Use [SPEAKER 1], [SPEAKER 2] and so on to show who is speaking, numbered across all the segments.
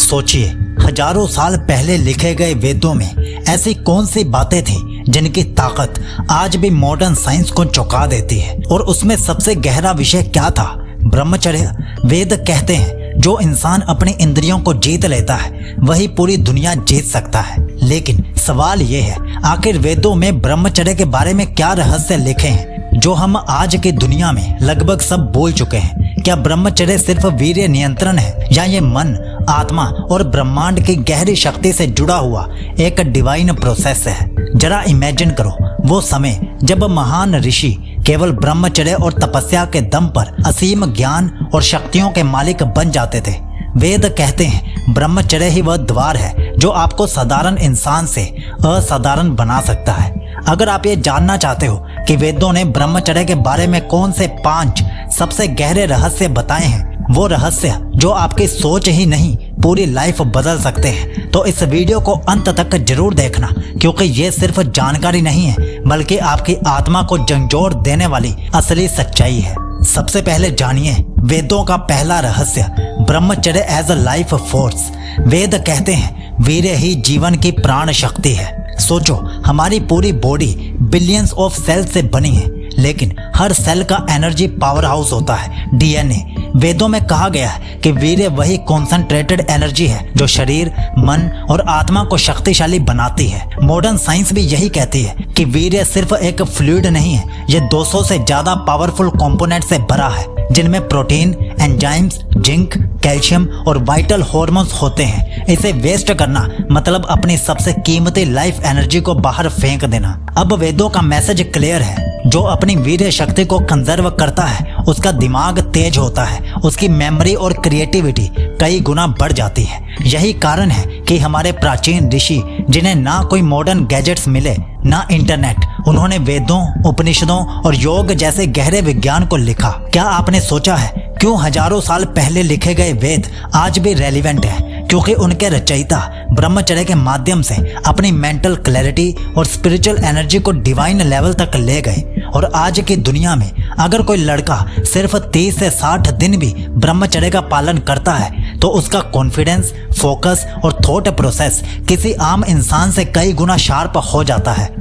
[SPEAKER 1] सोचिए, हजारों साल पहले लिखे गए वेदों में ऐसी कौन सी बातें थी जिनकी ताकत आज भी मॉडर्न साइंस को चौंका देती है। और उसमें सबसे गहरा विषय क्या था? ब्रह्मचर्य। वेद कहते हैं जो इंसान अपनी इंद्रियों को जीत लेता है वही पूरी दुनिया जीत सकता है। लेकिन सवाल ये है, आखिर वेदों में ब्रह्मचर्य के बारे में क्या रहस्य लिखे हैं जो हम आज की दुनिया में लगभग सब भूल चुके हैं? क्या ब्रह्मचर्य सिर्फ वीर्य नियंत्रण है या ये मन, आत्मा और ब्रह्मांड की गहरी शक्ति से जुड़ा हुआ एक डिवाइन प्रोसेस है? जरा इमेजिन करो वो समय जब महान ऋषि केवल ब्रह्मचर्य और तपस्या के दम पर असीम ज्ञान और शक्तियों के मालिक बन जाते थे। वेद कहते हैं ब्रह्मचर्य ही वह द्वार है जो आपको साधारण इंसान से असाधारण बना सकता है। अगर आप ये जानना चाहते हो कि वेदों ने ब्रह्मचर्य के बारे में कौन से 5 सबसे गहरे रहस्य बताए हैं, वो रहस्य जो आपकी सोच ही नहीं पूरी लाइफ बदल सकते हैं, तो इस वीडियो को अंत तक जरूर देखना, क्योंकि ये सिर्फ जानकारी नहीं है बल्कि आपकी आत्मा को झंझोर देने वाली असली सच्चाई है। सबसे पहले जानिए वेदों का पहला रहस्य, ब्रह्मचर्य एज अ लाइफ फोर्स। वेद कहते हैं वीर्य ही जीवन की प्राण शक्ति है। सोचो, हमारी पूरी बॉडी बिलियंस ऑफ सेल से बनी है, लेकिन हर सेल का एनर्जी पावर हाउस होता है, डीएनए। वेदों में कहा गया है कि वीर्य वही कॉन्सेंट्रेटेड एनर्जी है जो शरीर, मन और आत्मा को शक्तिशाली बनाती है। मॉडर्न साइंस भी यही कहती है कि वीर्य सिर्फ एक फ्लूइड नहीं है, ये 200 से ज्यादा पावरफुल कंपोनेंट से भरा है, जिनमें प्रोटीन, एंजाइम्स, जिंक, कैल्शियम और वाइटल हार्मोन्स होते हैं। इसे वेस्ट करना मतलब अपनी सबसे कीमती लाइफ एनर्जी को बाहर फेंक देना। अब वेदों का मैसेज क्लियर है, जो अपनी वीर्य शक्ति को कंजर्व करता है उसका दिमाग तेज होता है, उसकी मेमोरी और क्रिएटिविटी कई गुना बढ़ जाती है। यही कारण है कि हमारे प्राचीन ऋषि, जिन्हें ना कोई मॉडर्न गैजेट्स मिले ना इंटरनेट, उन्होंने वेदों, उपनिषदों और योग जैसे गहरे विज्ञान को लिखा। क्या आपने सोचा है क्यों हजारों साल पहले लिखे गए वेद आज भी रेलिवेंट है? क्योंकि उनके रचयिता ब्रह्मचर्य के माध्यम से अपनी मेंटल क्लैरिटी और स्पिरिचुअल एनर्जी को डिवाइन लेवल तक ले गए। और आज की दुनिया में अगर कोई लड़का सिर्फ 30 से 60 दिन भी ब्रह्मचर्य का पालन करता है तो उसका कॉन्फिडेंस, फोकस और थॉट प्रोसेस किसी आम इंसान से कई गुना शार्प हो जाता है।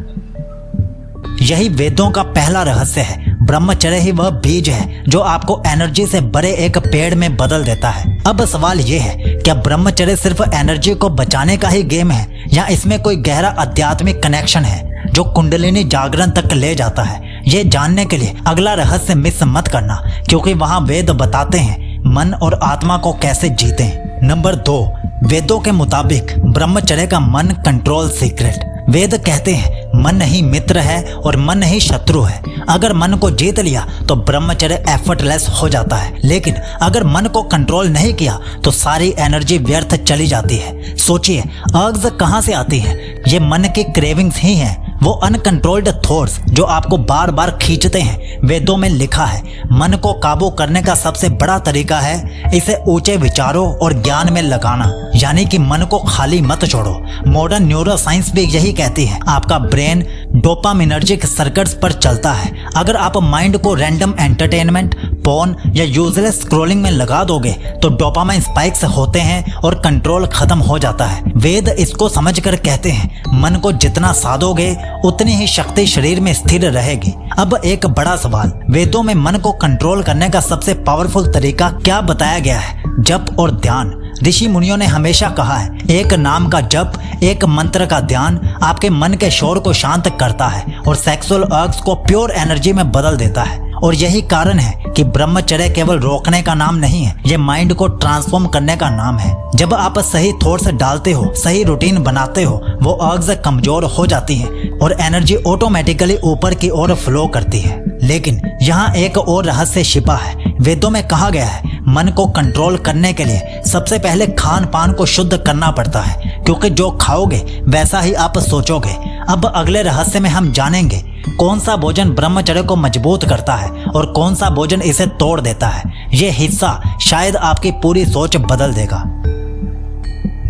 [SPEAKER 1] यही वेदों का पहला रहस्य है। ब्रह्मचर्य ही वह बीज है जो आपको एनर्जी से भरे एक पेड़ में बदल देता है। अब सवाल यह है, क्या ब्रह्मचर्य सिर्फ एनर्जी को बचाने का ही गेम है या इसमें कोई गहरा आध्यात्मिक कनेक्शन है जो कुंडलिनी जागरण तक ले जाता है? ये जानने के लिए अगला रहस्य मिस मत करना, क्योंकि वहां वेद बताते हैं मन और आत्मा को कैसे जीतें। नंबर 2, वेदों के मुताबिक ब्रह्मचर्य का मन कंट्रोल सीक्रेट। वेद कहते हैं मन ही मित्र है और मन ही शत्रु है। अगर मन को जीत लिया तो ब्रह्मचर्य एफर्टलेस हो जाता है, लेकिन अगर मन को कंट्रोल नहीं किया तो सारी एनर्जी व्यर्थ चली जाती है। सोचिए, अर्ग्स कहाँ से आती है? ये मन की क्रेविंग्स ही हैं, वो अनकंट्रोल्ड थॉट्स जो आपको बार बार खींचते हैं। वेदों में लिखा है मन को काबू करने का सबसे बड़ा तरीका है इसे ऊंचे विचारों और ज्ञान में लगाना, यानी कि मन को खाली मत छोड़ो। मॉडर्न न्यूरो साइंस भी यही कहती है आपका ब्रेन डोपामिनर्जिक सर्किट्स पर चलता है। अगर आप माइंड को रैंडम एंटरटेनमेंट, पोर्न या यूजलेस स्क्रॉलिंग में लगा दोगे तो डोपामाइन स्पाइक्स होते हैं और कंट्रोल खत्म हो जाता है। वेद इसको समझकर कहते हैं मन को जितना साधोगे उतनी ही शक्ति शरीर में स्थिर रहेगी। अब एक बड़ा सवाल, वेदों में मन को कंट्रोल करने का सबसे पावरफुल तरीका क्या बताया गया है? जप और ध्यान। ऋषि मुनियों ने हमेशा कहा है एक नाम का जप, एक मंत्र का ध्यान आपके मन के शोर को शांत करता है और सेक्सुअल अर्ग्स को प्योर एनर्जी में बदल देता है। और यही कारण है कि ब्रह्मचर्य केवल रोकने का नाम नहीं है, ये माइंड को ट्रांसफॉर्म करने का नाम है। जब आप सही थॉट्स डालते हो, सही रूटीन बनाते हो, वो अर्ग्स कमजोर हो जाती हैं और एनर्जी ऑटोमेटिकली ऊपर की ओर फ्लो करती है। लेकिन यहाँ एक और रहस्य छिपा है। वेदों में कहा गया है मन को कंट्रोल करने के लिए सबसे पहले खान पान को शुद्ध करना पड़ता है, क्योंकि जो खाओगे वैसा ही आप सोचोगे। अब अगले रहस्य में हम जानेंगे कौन सा भोजन ब्रह्मचर्य को मजबूत करता है और कौन सा भोजन इसे तोड़ देता है। ये हिस्सा शायद आपकी पूरी सोच बदल देगा।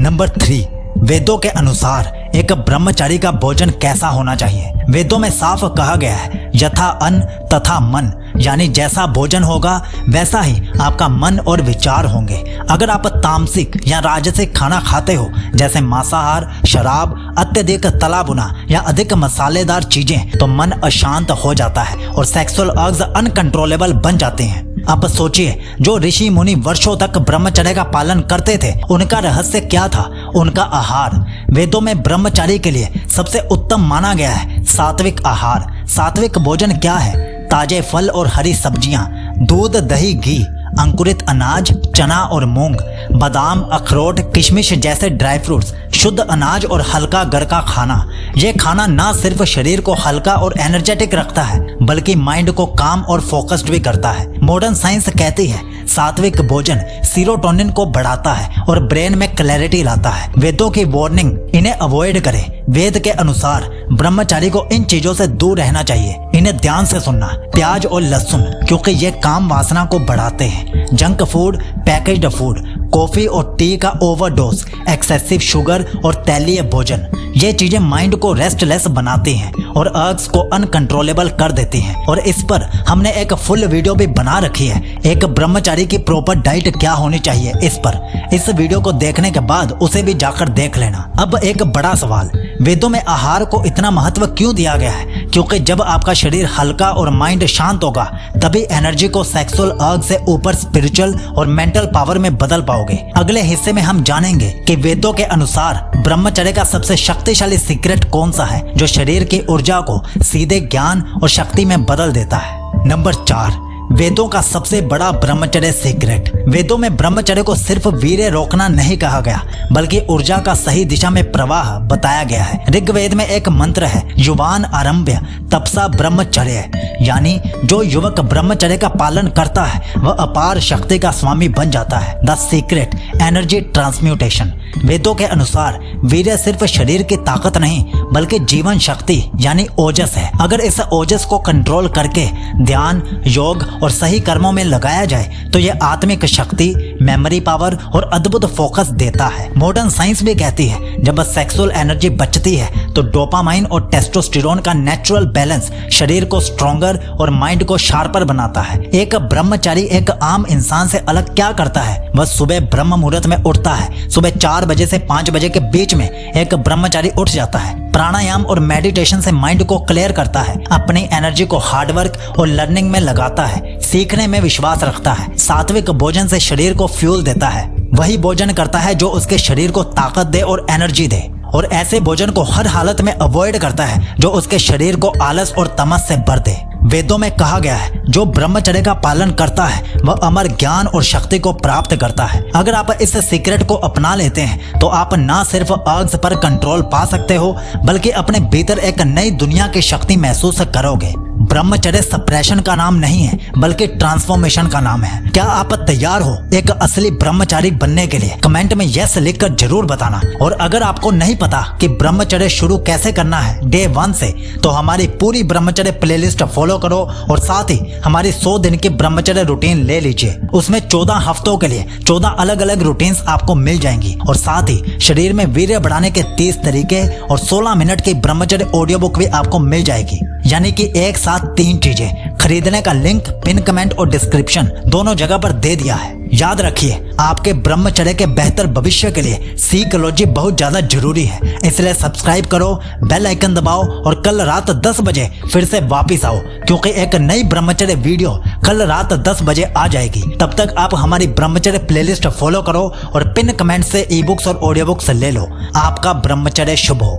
[SPEAKER 1] नंबर 3, वेदों के अनुसार एक ब्रह्मचारी का भोजन कैसा होना चाहिए? वेदों में साफ कहा गया है यथा अन्न तथा मन, यानी जैसा भोजन होगा वैसा ही आपका मन और विचार होंगे। अगर आप तामसिक या राजसिक खाना खाते हो, जैसे मांसाहार, शराब, अत्यधिक तला भुना या अधिक मसालेदार चीजें, तो मन अशांत हो जाता है और सेक्सुअल अर्ग्स अनकंट्रोलेबल बन जाते हैं। अब सोचिए, जो ऋषि मुनि वर्षों तक ब्रह्मचर्य का पालन करते थे, उनका रहस्य क्या था? उनका आहार। वेदों में ब्रह्मचारी के लिए सबसे उत्तम माना गया है सात्विक आहार। सात्विक भोजन क्या है? ताजे फल और हरी सब्जियां, दूध, दही, घी, अंकुरित अनाज, चना और मूंग, बादाम, अखरोट, किशमिश जैसे ड्राई फ्रूट्स, शुद्ध अनाज और हल्का घर का खाना। ये खाना ना सिर्फ शरीर को हल्का और एनर्जेटिक रखता है, बल्कि माइंड को काम और फोकस्ड भी करता है। मॉडर्न साइंस कहती है सात्विक भोजन सीरोटोनिन को बढ़ाता है और ब्रेन में क्लैरिटी लाता है। वेदों की वार्निंग, इन्हें अवॉइड करें। वेद के अनुसार ब्रह्मचारी को इन चीजों से दूर रहना चाहिए। इन्हें ध्यान से सुनना। प्याज और लहसुन, क्योंकि ये काम वासना को बढ़ाते हैं। Junk food, packaged food, coffee और टी का ओवरडोज, एक्सेसिव शुगर और तैलीय भोजन, ये चीजें माइंड को रेस्टलेस बनाती हैं और अर्ग्स को अनकंट्रोलेबल कर देती हैं। और इस पर हमने एक फुल वीडियो भी बना रखी है, एक ब्रह्मचारी की प्रॉपर डाइट क्या होनी चाहिए इस पर। इस वीडियो को देखने के बाद उसे भी जाकर देख लेना। अब एक बड़ा सवाल, वेदों में आहार को इतना महत्व क्यों दिया गया है? क्योंकि जब आपका शरीर हल्का और माइंड शांत होगा, तभी एनर्जी को सेक्सुअल अर्ग से ऊपर स्पिरिचुअल और मेंटल पावर में बदल पाओगे। अगले हिस्से में हम जानेंगे कि वेदों के अनुसार ब्रह्मचर्य का सबसे शक्तिशाली सीक्रेट कौन सा है, जो शरीर की ऊर्जा को सीधे ज्ञान और शक्ति में बदल देता है। नंबर 4, वेदों का सबसे बड़ा ब्रह्मचर्य सीक्रेट। वेदों में ब्रह्मचर्य को सिर्फ वीर्य रोकना नहीं कहा गया, बल्कि ऊर्जा का सही दिशा में प्रवाह बताया गया है। ऋग्वेद में एक मंत्र है, युवान आरंभ्य तपसा ब्रह्मचर्य, यानी जो युवक ब्रह्मचर्य का पालन करता है वह अपार शक्ति का स्वामी बन जाता है। The secret, energy transmutation. वेदों के अनुसार वीर्य सिर्फ शरीर की ताकत नहीं, बल्कि जीवन शक्ति यानी ओजस है। अगर इस ओजस को कंट्रोल करके ध्यान, योग और सही कर्मों में लगाया जाए तो यह आत्मिक शक्ति, मेमोरी पावर और अद्भुत फोकस देता है। मॉडर्न साइंस भी कहती है जब सेक्सुअल एनर्जी बचती है तो डोपामाइन और टेस्टोस्टेरोन का नेचुरल बैलेंस शरीर को स्ट्रॉन्गर और माइंड को शार्पर बनाता है। एक ब्रह्मचारी एक आम इंसान से अलग क्या करता है? वह सुबह ब्रह्म मुहूर्त में उठता है। सुबह 4 बजे से 5 बजे के बीच में एक ब्रह्मचारी उठ जाता है। प्राणायाम और मेडिटेशन से माइंड को क्लियर करता है, अपनी एनर्जी को हार्डवर्क और लर्निंग में लगाता है, सीखने में विश्वास रखता है। सात्विक भोजन से शरीर को फ्यूल देता है। वही भोजन करता है जो उसके शरीर को ताकत दे और एनर्जी दे, और ऐसे भोजन को हर हालत में अवॉइड करता है जो उसके शरीर को आलस और तमस से भर दे। वेदों में कहा गया है जो ब्रह्मचर्य का पालन करता है वह अमर ज्ञान और शक्ति को प्राप्त करता है। अगर आप इस सीक्रेट को अपना लेते हैं तो आप ना सिर्फ अर्ग्स पर कंट्रोल पा सकते हो, बल्कि अपने भीतर एक नई दुनिया की शक्ति महसूस करोगे। ब्रह्मचर्य सप्रेशन का नाम नहीं है, बल्कि ट्रांसफॉर्मेशन का नाम है। क्या आप तैयार हो एक असली ब्रह्मचारी बनने के लिए? कमेंट में यस लिखकर जरूर बताना। और अगर आपको नहीं पता कि ब्रह्मचर्य शुरू कैसे करना है डे 1 से, तो हमारी पूरी ब्रह्मचर्य प्लेलिस्ट फॉलो करो और साथ ही हमारी 100 दिन की ब्रह्मचर्य रूटीन ले लीजिए। उसमें 14 हफ्तों के लिए 14 अलग अलग रूटीन्स आपको मिल जाएंगी, और साथ ही शरीर में वीर्य बढ़ाने के 30 तरीके और 16 मिनट की ब्रह्मचर्य ऑडियो बुक भी आपको मिल जाएगी। यानी कि एक साथ 3 चीजें। खरीदने का लिंक पिन कमेंट और डिस्क्रिप्शन दोनों जगह पर दे दिया है। याद रखिए, आपके ब्रह्मचर्य के बेहतर भविष्य के लिए साइकोलॉजी बहुत ज्यादा जरूरी है। इसलिए सब्सक्राइब करो, बेल आइकन दबाओ और कल रात 10 बजे फिर से वापिस आओ, क्योंकि एक नई ब्रह्मचर्य वीडियो कल रात 10 बजे आ जाएगी। तब तक आप हमारी ब्रह्मचर्य प्लेलिस्ट फॉलो करो और पिन कमेंट से ई बुक्स और ऑडियो बुक्स ले लो। आपका ब्रह्मचर्य शुभ हो।